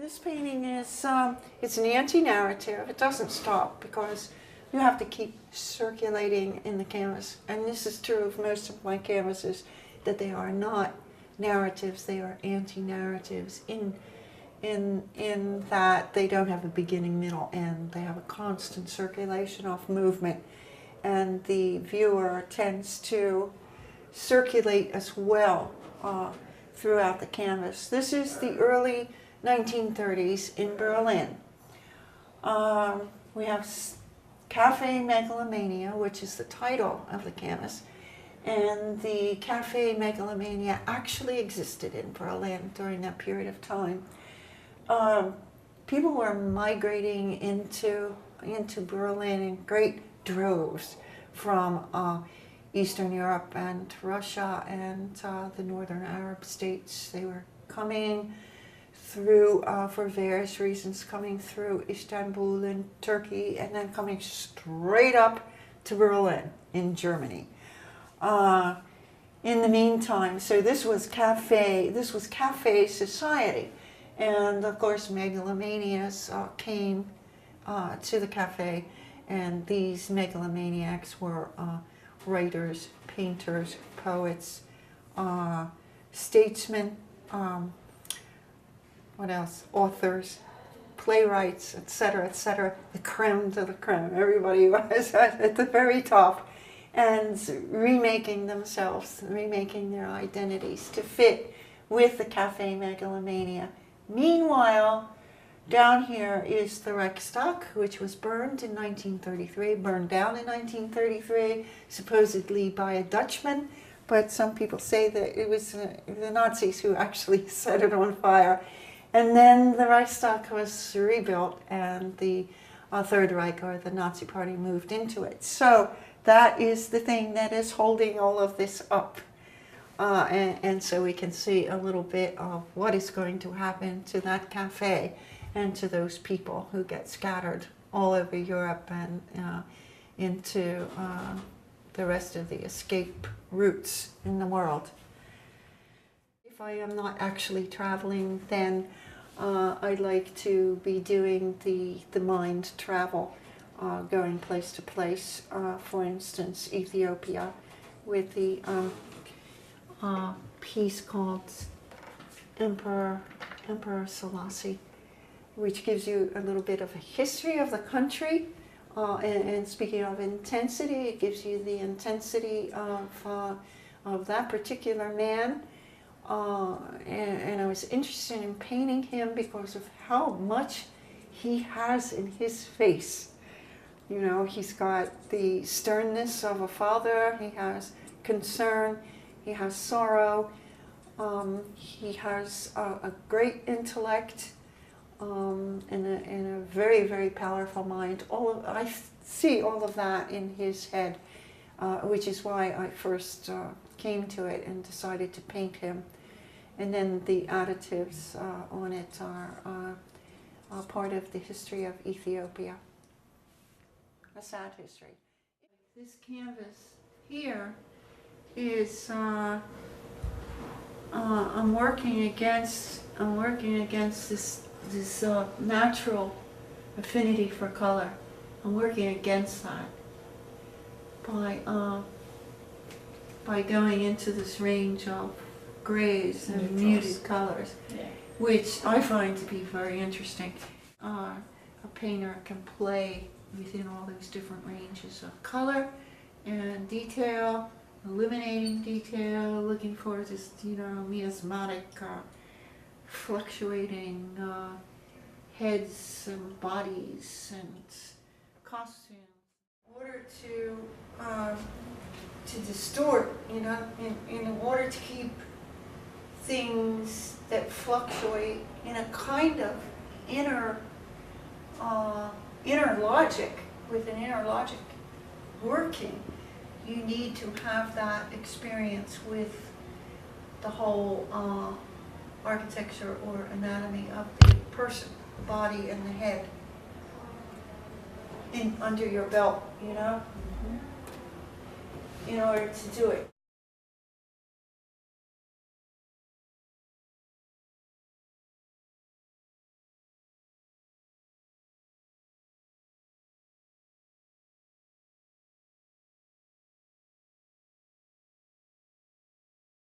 This painting is, it's an anti-narrative. It doesn't stop because you have to keep circulating in the canvas. And this is true of most of my canvases, that they are not narratives, they are anti-narratives in that they don't have a beginning, middle, end. They have a constant circulation of movement. And the viewer tends to circulate as well throughout the canvas. This is the early 1930s in Berlin. We have Café Megalomania, which is the title of the canvas, and the Café Megalomania actually existed in Berlin during that period of time. People were migrating into Berlin in great droves from Eastern Europe and Russia and the northern Arab states. They were coming through, for various reasons, coming through Istanbul and Turkey, and then coming straight up to Berlin in Germany. In the meantime, so this was cafe society, and of course megalomanias came to the cafe, and these megalomaniacs were writers, painters, poets, statesmen, what else? Authors, playwrights, etc., etc. The creme de la creme. Everybody was at the very top, and remaking themselves, remaking their identities to fit with the Café Megalomania. Meanwhile, down here is the Reichstag, which was burned in 1933, burned down in 1933, supposedly by a Dutchman, but some people say that it was the Nazis who actually set it on fire. And then the Reichstag was rebuilt, and the Third Reich, or the Nazi Party, moved into it. So that is the thing that is holding all of this up. And so we can see a little bit of what is going to happen to that cafe and to those people who get scattered all over Europe and into the rest of the escape routes in the world. If I am not actually traveling, then I'd like to be doing the mind travel, going place to place, for instance, Ethiopia, with the piece called Emperor Selassie, which gives you a little bit of a history of the country. And speaking of intensity, it gives you the intensity of that particular man. And I was interested in painting him because of how much he has in his face. You know, he's got the sternness of a father, he has concern, he has sorrow, he has a great intellect, and a very, very powerful mind. I see all of that in his head, which is why I first came to it and decided to paint him. And then the additives on it are part of the history of Ethiopia, a sad history. This canvas here is I'm working against this natural affinity for color. I'm working against that by going into this range of grays and muted colors, which I find to be very interesting. A painter can play within all those different ranges of color and detail, illuminating detail, looking for this, miasmatic, fluctuating heads and bodies and costumes. In order to distort, in order to keep things that fluctuate in a kind of inner logic, with an inner logic working, you need to have that experience with the whole architecture or anatomy of the person, the body and the head, under your belt, in order to do it.